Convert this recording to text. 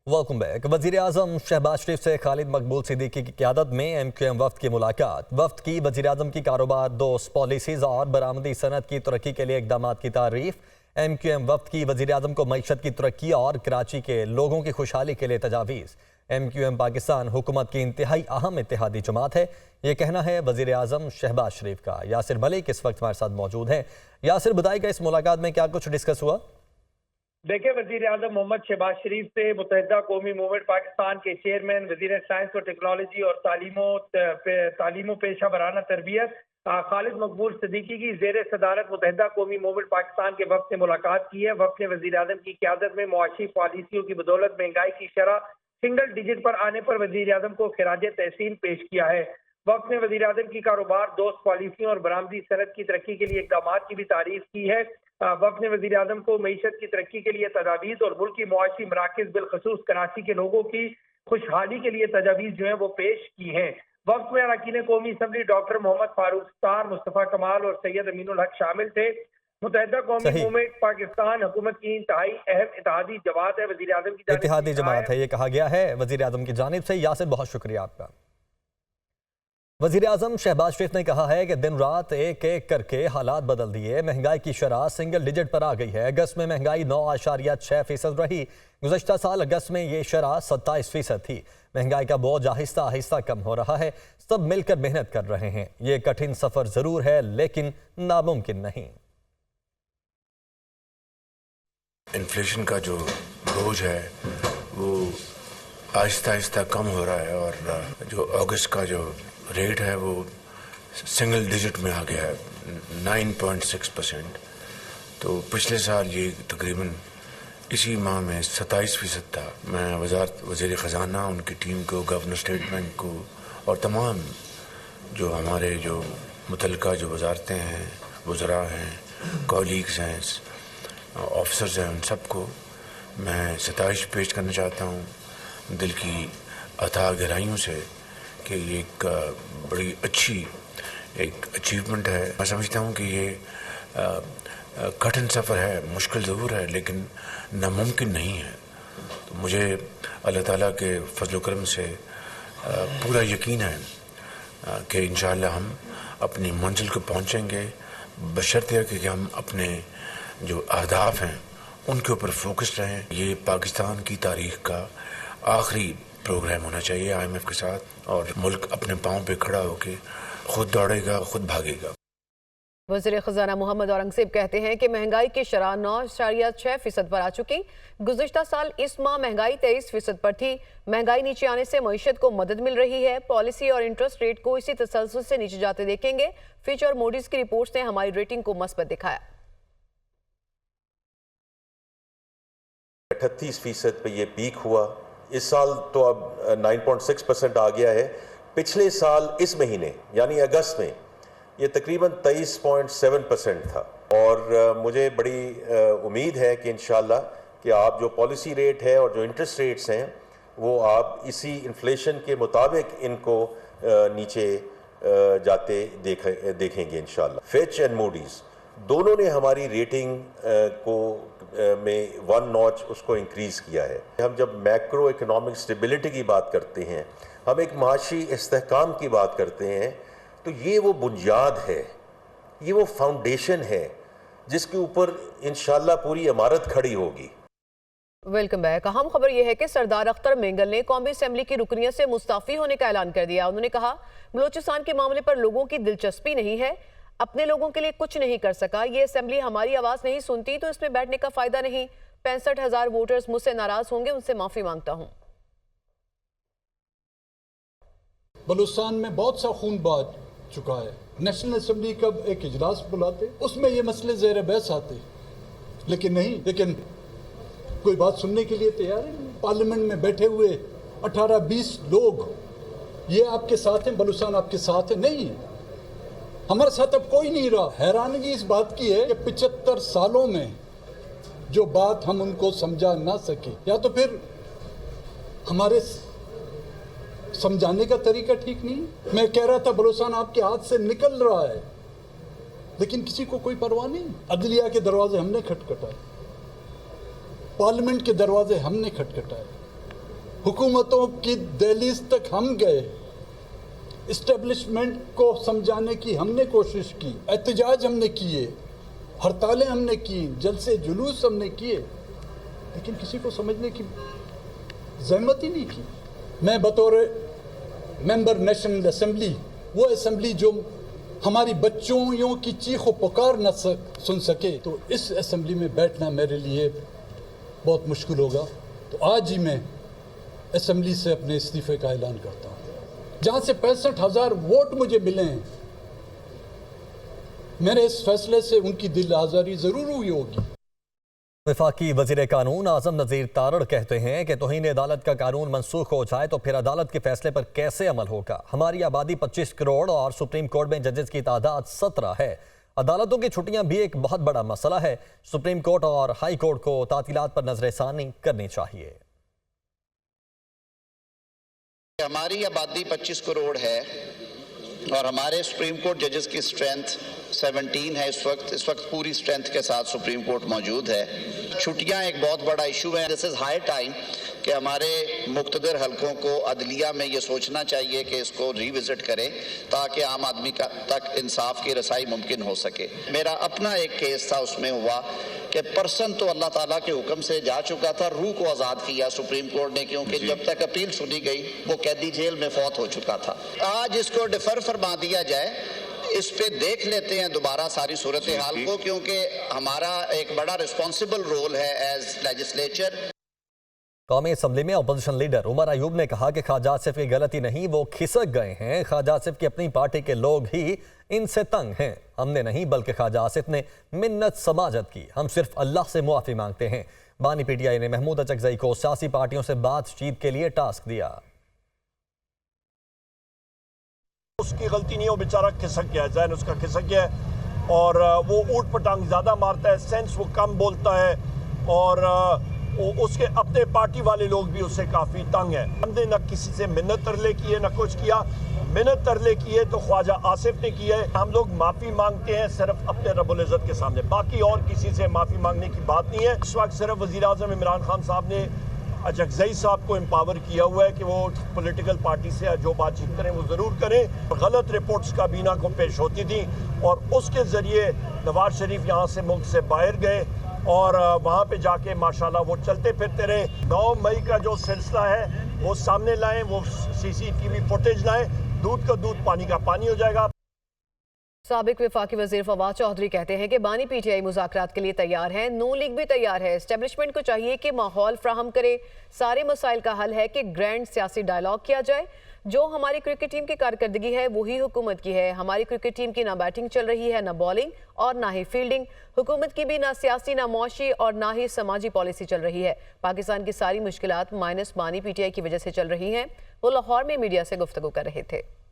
Welcome back. वजीर आजम शहबाज शरीफ से खालिद मकबूल सिद्दीकी की क़यादत में MQM वफ्द की मुलाकात। वफ्द की वजीर आजम की कारोबार दोस्त पॉलिसीज़ और बरामदी सनत की तरक्की के लिए इक़दामात की तारीफ। MQM वफ्द की वजीर आजम को मईशत की तरक्की और कराची के लोगों की खुशहाली के लिए तजावीज़। MQM पाकिस्तान हुकूमत की इंतहाई अहम इत्तेहादी जमात है, ये कहना है वजीर आजम शहबाज शरीफ का। यासिर मलिक इस वक्त हमारे साथ मौजूद हैं। यासिर, बताइएगा इस मुलाकात में क्या कुछ डिस्कस हुआ? देखिए, वजीर आजम मोहम्मद शहबाज शरीफ से मुत्तहिदा कौमी मूवमेंट पाकिस्तान के चेयरमैन, वजीर साइंस और टेक्नोलॉजी और तालीमो पेशा वराना तरबियत खालिद मकबूल सिद्दीकी की ज़ेर सदारत मुत्तहिदा कौमी मूवमेंट पाकिस्तान के वक्त से मुलाकात की है। वक्त ने वजीर आजम की क़यादत में मुआशी पॉलिसियों की बदौलत महंगाई की शरह सिंगल डिजिट पर आने पर वजीर आजम को खिराज तहसीन पेश किया है। वक्त ने वजीर आजम की कारोबार दोस्त पॉलिसियों और बरामदी सनत की तरक्की के लिए इक़दामात की भी तारीफ की है। वक्त ने वजीर आजम को मईशत की तरक्की के लिए तजावीज़ और मुल्क की मुआशी मराकज़ बिलखसूस कराची के लोगों की खुशहाली के लिए तजावीज़ जो है वो पेश की हैं। वक्त में अरकान कौमी असम्बली डॉक्टर मोहम्मद फारूक सत्तार, मुस्तफ़ा कमाल और सैयद अमीनुल हक शामिल थे। मुत्तहिदा कौमी मूवमेंट पाकिस्तान हुकूमत की इंतहाई अहम इत्तेहादी जमात है। वजीर आजम की इत्तेहादी जमात है, ये कहा गया है वजीर आजम की जानिब से। यासिर, बहुत शुक्रिया आपका। वजीर आजम शहबाज शरीफ ने कहा है कि दिन रात एक एक करके हालात बदल दिए। महंगाई की शरह सिंगल डिजिट पर आ गई है। अगस्त में महंगाई 9.6% रही। गुज़श्ता साल अगस्त में ये शरह 27% थी। महंगाई का बोझ आहिस्ता आहिस्ता कम हो रहा है। सब मिलकर मेहनत कर रहे हैं। ये कठिन सफर जरूर है लेकिन नामुमकिन नहीं। इन्फ्लेशन का जो बोझ है वो आहिस्ता आहिस्ता कम हो रहा है और जो अगस्त का जो रेट है वो सिंगल डिजिट में आ गया है, 9.6%। तो पिछले साल ये तकरीबन इसी माह में 27% था। मैं वज़ीर ख़जाना, उनकी टीम को, गवर्नर स्टेट बैंक को और तमाम जो हमारे जो मुतल्लिका जो वजारतें हैं, वज़रा हैं, कॉलीग्स हैं, ऑफिसर्स हैं, उन सबको मैं सताइश पेश करना चाहता हूँ दिल की अथाह गहराइयों से कि ये एक बड़ी अच्छी एक अचीवमेंट है। मैं समझता हूँ कि ये कठिन सफ़र है, मुश्किल ज़रूर है लेकिन नामुमकिन नहीं है। तो मुझे अल्लाह ताला के फजल करम से पूरा यकीन है कि इंशाअल्लाह हम अपनी मंजिल को पहुँचेंगे, बशर्ते कि हम अपने जो अहदाफ हैं उनके ऊपर फोकस्ड रहें। ये पाकिस्तान की तारीख़ का आखिरी प्रोग्राम होना चाहिए IMF के साथ और मुल्क अपने पाँव पे खड़ा होकर खुद दौड़ेगा, खुद भागेगा। वज़ीर ख़ज़ाना मोहम्मद औरंगज़ेब कहते हैं कि महंगाई की शरह 9.6% पर आ चुकी। गुज़श्ता साल इस माह महंगाई 23% पर थी। महंगाई नीचे आने से मईशत को मदद मिल रही है। पॉलिसी और इंटरेस्ट रेट को इसी तसलसल से नीचे जाते देखेंगे। फिच और मूडीज की रिपोर्ट्स ने हमारी रेटिंग को मस्बत दिखाया। 38% पे ये पीक हुआ। इस साल तो अब 9.6% आ गया है। पिछले साल इस महीने यानी अगस्त में ये तकरीबन 23.7% था और मुझे बड़ी उम्मीद है कि इंशाल्लाह कि आप जो पॉलिसी रेट है और जो इंटरेस्ट रेट्स हैं वो आप इसी इन्फ्लेशन के मुताबिक इनको नीचे जाते देखेंगे इंशाल्लाह। फिच एंड मूडीज़ दोनों ने हमारी रेटिंग को में 1 नॉच उसको इंक्रीज़ किया है। हम जब मैक्रो इकोनॉमिक स्टेबिलिटी की बात करते हैं, हम एक माशी इस्तेहकाम की बात करते हैं, तो ये वो बुनियाद है, ये वो फाउंडेशन है जिसके ऊपर इंशाल्लाह पूरी इमारत खड़ी होगी। Welcome back. अहम खबर यह है कि सरदार अख्तर मेंगल ने कौमी असम्बली की रुकनियत से मुस्ताफ़ी होने का ऐलान कर दिया। उन्होंने कहा, बलोचिस्तान के मामले पर लोगों की दिलचस्पी नहीं है, अपने लोगों के लिए कुछ नहीं कर सका। ये असेंबली हमारी आवाज नहीं सुनती तो इसमें बैठने का फायदा नहीं। 65,000 वोटर्स मुझसे नाराज होंगे, उनसे माफी मांगता हूं। बलूचिस्तान में बहुत सा खून बहा चुका है। नेशनल असेंबली का एक इजलास बुलाते, उसमें ये मसले ज़ेर बहस आते, लेकिन नहीं, लेकिन कोई बात सुनने के लिए तैयार है। पार्लियामेंट में बैठे हुए 18-20 लोग ये आपके साथ हैं, बलूचिस्तान आपके साथ है, नहीं है, हमारे साथ अब कोई नहीं रहा। हैरानगी इस बात की है कि 75 सालों में जो बात हम उनको समझा ना सके, या तो फिर हमारे समझाने का तरीका ठीक नहीं। मैं कह रहा था बलूचिस्तान आपके हाथ से निकल रहा है, लेकिन किसी को कोई परवाह नहीं। अदलिया के दरवाजे हमने खटखटाए, पार्लियामेंट के दरवाजे हमने खटखटाए, हुकूमतों की दहलीज तक हम गए, इस्टेब्लिशमेंट को समझाने की हमने कोशिश की, एहतजाज हमने किए, हड़तालें हमने की, जलसे जुलूस हमने किए, लेकिन किसी को समझने की ज़हमत ही नहीं की। मैं बतौर मेंबर नेशनल असेंबली, वो असेंबली जो हमारी बच्चों की चीखों पुकार न सुन सके, तो इस असेंबली में बैठना मेरे लिए बहुत मुश्किल होगा। तो आज ही मैं असेंबली से अपने इस्तीफे का ऐलान करता हूँ। जहाँ से 65,000 वोट मुझे मिले हैं, मेरे इस फैसले से उनकी दिल आज़ारी ज़रूर हुई होगी। वफाकी वज़ीर कानून आज़म नज़ीर तारड़ कहते हैं कि तौहीन अदालत का कानून मनसूख हो जाए तो फिर अदालत के फैसले पर कैसे अमल होगा। हमारी आबादी 25 करोड़ और सुप्रीम कोर्ट में जजेस की तादाद 17 है। अदालतों की छुट्टियां भी एक बहुत बड़ा मसला है। सुप्रीम कोर्ट और हाई कोर्ट को तातीलात पर नजरसानी करनी चाहिए। हमारी आबादी 25 करोड़ है और हमारे सुप्रीम कोर्ट जजेस की स्ट्रेंथ 17 है। इस वक्त पूरी स्ट्रेंथ के साथ सुप्रीम कोर्ट मौजूद है। छुट्टियां एक बहुत बड़ा इशू है। दिस इज़ हाई टाइम कि हमारे मुख्तदर हलकों को अदलिया में ये सोचना चाहिए कि इसको रिविज़िट करें ताकि आम आदमी तक इंसाफ की रसाई मुमकिन हो सके। मेरा अपना एक केस था, उसमें हुआ कि पर्सन तो अल्लाह ताला के हुक्म से जा चुका था, रूह को आज़ाद किया सुप्रीम कोर्ट ने, क्योंकि जब तक अपील सुनी गई वो कैदी जेल में फौत हो चुका था। आज इसको डिफर फरमा दिया जाए, इस पे देख लेते हैं दोबारा सारी सूरत हाल को, क्योंकि हमारा एक बड़ा रिस्पॉन्सिबल रोल है एज लेजिस्लेचर। कौमी असम्बली में अपोजिशन लीडर उमर अयूब ने कहा कि ख्वाजा आसिफ की गलती नहीं, वो खिसक गए हैं। ख्वाजा आसिफ की अपनी पार्टी के लोग ही इनसे तंग हैं। हमने नहीं बल्कि ख्वाजा आसिफ ने मिन्नत समाजत की। हम सिर्फ अल्लाह से मुआफ़ी मांगते हैं। बानी पीटीआई ने महमूद अचकजई को सियासी पार्टियों से बातचीत के लिए टास्क दिया। उसकी गलती नहीं है, वो बेचारा खिसक गया है, ज़हन उसका खिसक गया है और वो ऊट पटांग ज़्यादा मारता है, सेंस वो कम बोलता है और उसके अपने पार्टी वाले लोग भी उससे काफ़ी तंग हैं। हमने न किसी से मिन्नत तरले की है, न कुछ किया। मिन्नत तरले की है तो ख्वाजा आसिफ ने की है। हम लोग माफ़ी मांगते हैं सिर्फ अपने रब्बुल इज़्ज़त के सामने, बाकी और किसी से माफ़ी मांगने की बात नहीं है। इस वक्त सिर्फ वज़ीर आज़म इमरान खान साहब ने अचकजई साहब को एम्पावर किया हुआ है कि वो पॉलिटिकल पार्टी से जो बातचीत करें वो ज़रूर करें। गलत रिपोर्ट्स काबीना को पेश होती थी और उसके ज़रिए नवाज शरीफ यहाँ से मुल्क से बाहर गए और वहाँ पे जाके माशाल्लाह वो चलते फिरते रहे। 9 मई का जो सिलसिला है वो सामने लाएं, वो CCTV फुटेज लाएं, दूध का दूध पानी का पानी हो जाएगा। साबिक वफाकी वज़ीर फवाद चौधरी कहते हैं कि बानी पीटीआई मुज़ाकरात के लिए तैयार है, नून लीग भी तैयार है। एस्टेब्लिशमेंट को चाहिए कि माहौल फ्राहम करे। सारे मसाइल का हल है कि ग्रैंड सियासी डायलॉग किया जाए। जो हमारी क्रिकेट टीम की कारकर्दगी है वही हुकूमत की है। हमारी क्रिकेट टीम की ना बैटिंग चल रही है, ना बॉलिंग और ना ही फील्डिंग। हुकूमत की भी ना सियासी, ना मौशी और ना ही समाजी पॉलिसी चल रही है। पाकिस्तान की सारी मुश्किलात माइनस बानी पीटीआई की वजह से चल रही हैं। वो लाहौर में मीडिया से गुफ्तगू कर रहे थे।